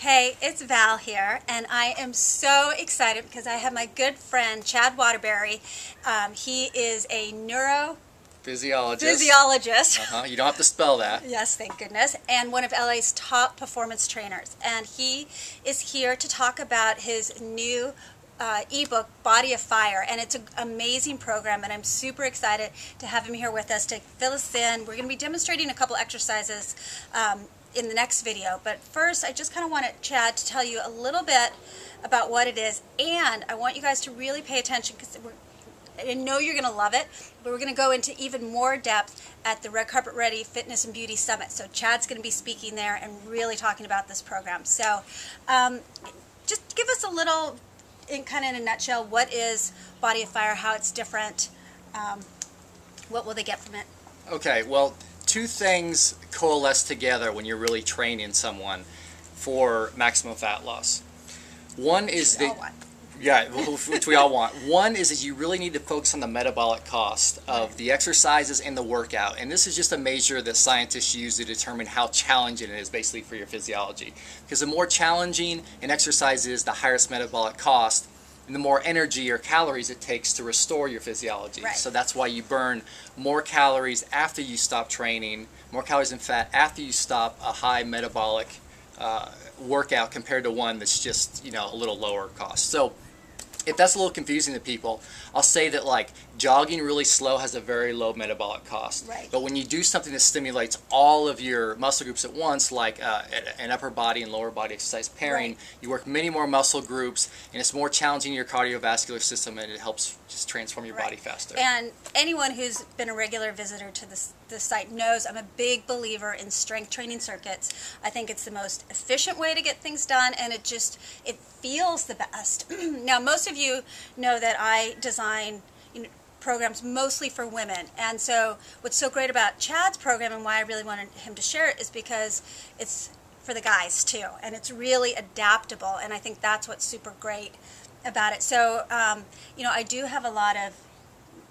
Hey, it's Val here, and I am so excited because I have my good friend Chad Waterbury. He is a Physiologist. You don't have to spell that. Yes, thank goodness, and one of LA's top performance trainers. And he is here to talk about his new ebook, Body of Fire, and it's an amazing program, and I'm super excited to have him here with us to fill us in. We're going to be demonstrating a couple exercises in the next video, but first I just kind of wanted Chad to tell you a little bit about what it is, and I want you guys to really pay attention because I know you're going to love it, but we're going to go into even more depth at the Red Carpet Ready Fitness and Beauty Summit. So Chad's going to be speaking there and really talking about this program. So just give us a little, in a nutshell, what is Body of Fire, how it's different, what will they get from it? Okay, well, two things coalesce together when you're really training someone for maximum fat loss. One is which we all want. One is that you really need to focus on the metabolic cost of the exercises and the workout. And this is just a measure that scientists use to determine how challenging it is basically for your physiology. Because the more challenging an exercise is, the higher its metabolic cost, and the more energy or calories it takes to restore your physiology. Right. So that's why you burn more calories after you stop training, more calories and fat after you stop a high metabolic workout compared to one that's just, a little lower cost. So if that's a little confusing to people, I'll say that like jogging really slow has a very low metabolic cost. Right. But when you do something that stimulates all of your muscle groups at once, like an upper body and lower body exercise pairing, right, you work many more muscle groups, and it's more challenging in your cardiovascular system, and it helps just transform your body faster. And anyone who's been a regular visitor to this site knows I'm a big believer in strength training circuits. I think it's the most efficient way to get things done, and it feels the best. Now, most of you know that I design programs mostly for women, and so what's so great about Chad's program and why I really wanted him to share it is because it's for the guys too, and it's really adaptable, and I think that's what's super great about it. So I do have a lot of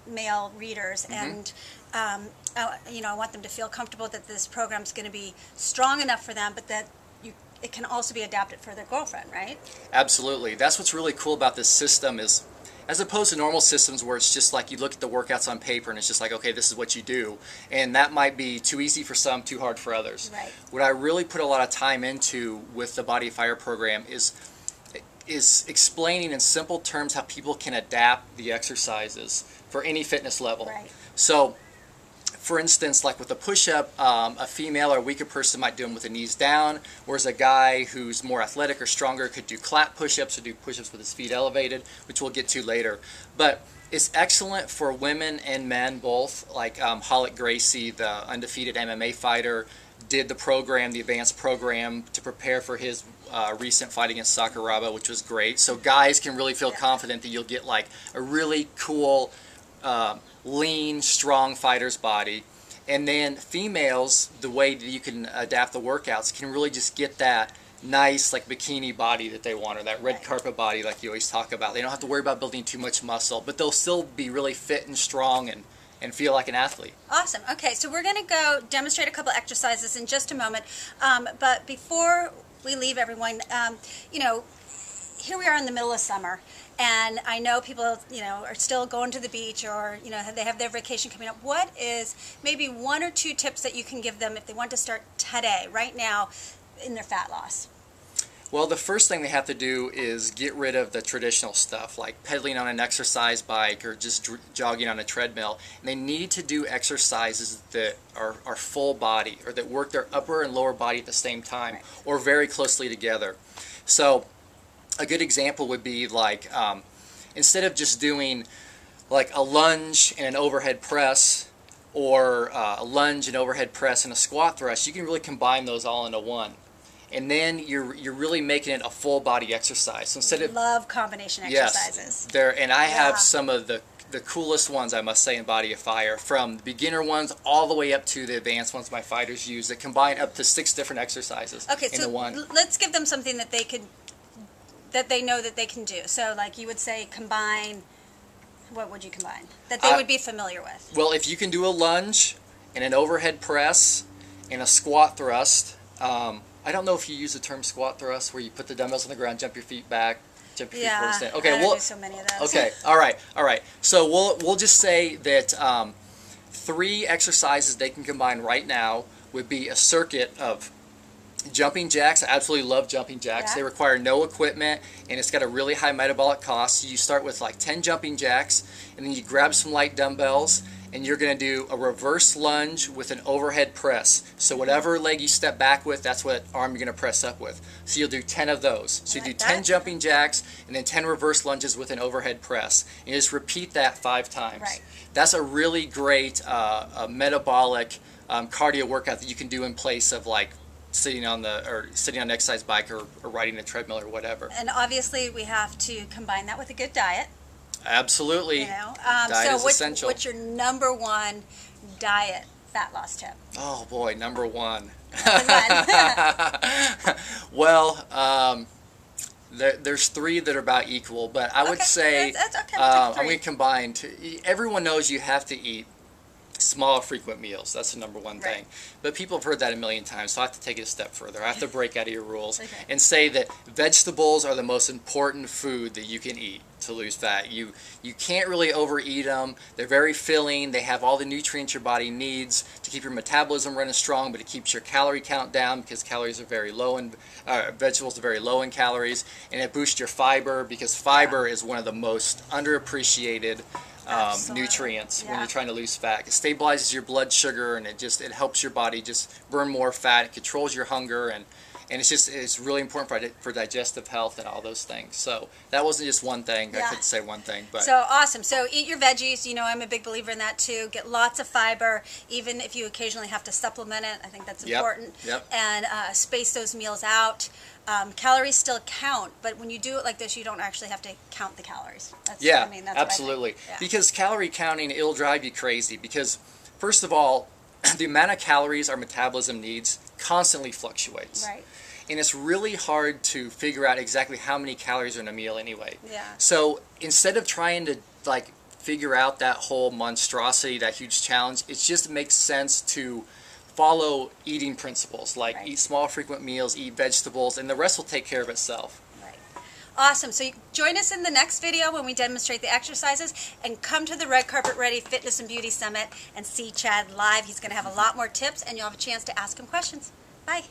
male readers, and I want them to feel comfortable that this program is going to be strong enough for them, but that it can also be adapted for their girlfriend, right? Absolutely. That's what's really cool about this system is, as opposed to normal systems where it's just like you look at the workouts on paper and it's just like, okay, this is what you do. And that might be too easy for some, too hard for others. Right. What I really put a lot of time into with the Body of Fire program is explaining in simple terms how people can adapt the exercises for any fitness level. Right. So, for instance, like with a push-up, a female or a weaker person might do them with the knees down, whereas a guy who's more athletic or stronger could do clap push-ups or do push-ups with his feet elevated, which we'll get to later. But it's excellent for women and men both. Like Hollick Gracie, the undefeated MMA fighter, did the program, the advanced program, to prepare for his recent fight against Sakuraba, which was great. So guys can really feel confident that you'll get like a really cool, lean, strong fighter's body. And then females, the way that you can adapt the workouts can really just get that nice like bikini body that they want, or that red carpet body like you always talk about. They don't have to worry about building too much muscle, but they'll still be really fit and strong and feel like an athlete. Awesome. Okay, so we're going to go demonstrate a couple exercises in just a moment. But before we leave everyone, here we are in the middle of summer, and I know people, are still going to the beach, or, they have their vacation coming up. What is maybe one or two tips that you can give them if they want to start today, right now, in their fat loss? Well, the first thing they have to do is get rid of the traditional stuff, like pedaling on an exercise bike or just jogging on a treadmill. And they need to do exercises that are full body, or that work their upper and lower body at the same time, or very closely together. So a good example would be like, instead of just doing like a lunge and an overhead press, or a lunge and overhead press and a squat thrust, you can really combine those all into one. And then you're really making it a full body exercise. So instead of love combination exercises. Yes, and I have some of the coolest ones, I must say, in Body of Fire, from the beginner ones all the way up to the advanced ones my fighters use, that combine up to 6 different exercises into one. Let's give them something that they know that they can do. So like you would say combine, what would you combine that they would be familiar with? Well, if you can do a lunge and an overhead press and a squat thrust, I don't know if you use the term squat thrust, where you put the dumbbells on the ground, jump your feet back, jump your feet forward, stand. Okay, I don't do so many of those. Okay, all right. So we'll just say that 3 exercises they can combine right now would be a circuit of jumping jacks. I absolutely love jumping jacks. Yeah. They require no equipment, and it's got a really high metabolic cost. So you start with like 10 jumping jacks, and then you grab some light dumbbells, and you're going to do a reverse lunge with an overhead press. So whatever leg you step back with, that's what arm you're going to press up with. So you'll do 10 of those. So you do 10 jumping jacks and then 10 reverse lunges with an overhead press. And you just repeat that 5 times. Right. That's a really great metabolic cardio workout that you can do in place of like sitting on an exercise bike or riding a treadmill or whatever. And obviously we have to combine that with a good diet. Absolutely. You know, Diet so is essential. what's your number 1 diet fat loss tip? Oh boy, number 1. Number 1. Well, there's 3 that are about equal, but I would say that's okay. I'm going to combine. Everyone knows you have to eat small, frequent meals. That's the number 1 thing. Right. But people have heard that a million times, so I have to take it a step further. I have to break out of your rules Okay. and say that vegetables are the most important food that you can eat to lose fat. You can't really overeat them. They're very filling. They have all the nutrients your body needs to keep your metabolism running strong, but it keeps your calorie count down because calories are very low in vegetables are very low in calories, and it boosts your fiber because fiber is one of the most underappreciated nutrients when you're trying to lose fat. It stabilizes your blood sugar, and it helps your body just burn more fat. It controls your hunger, and it's really important for digestive health and all those things. So that wasn't just one thing. Yeah. I could say one thing, but so awesome. So eat your veggies. You know, I'm a big believer in that too. Get lots of fiber, even if you occasionally have to supplement it. I think that's important. Yep. And space those meals out. Calories still count, but when you do it like this, you don't actually have to count the calories. That's, yeah, I mean, that's absolutely. What I think. Yeah. Because calorie counting, it'll drive you crazy. Because first of all, the amount of calories our metabolism needs constantly fluctuates. Right. And it's really hard to figure out exactly how many calories are in a meal anyway. Yeah. So instead of trying to like figure out that whole monstrosity, that huge challenge, it just makes sense to follow eating principles, like eat small, frequent meals, eat vegetables, and the rest will take care of itself. Right. Awesome. So join us in the next video when we demonstrate the exercises, and come to the Red Carpet Ready Fitness and Beauty Summit and see Chad live. He's going to have a lot more tips, and you'll have a chance to ask him questions. Bye.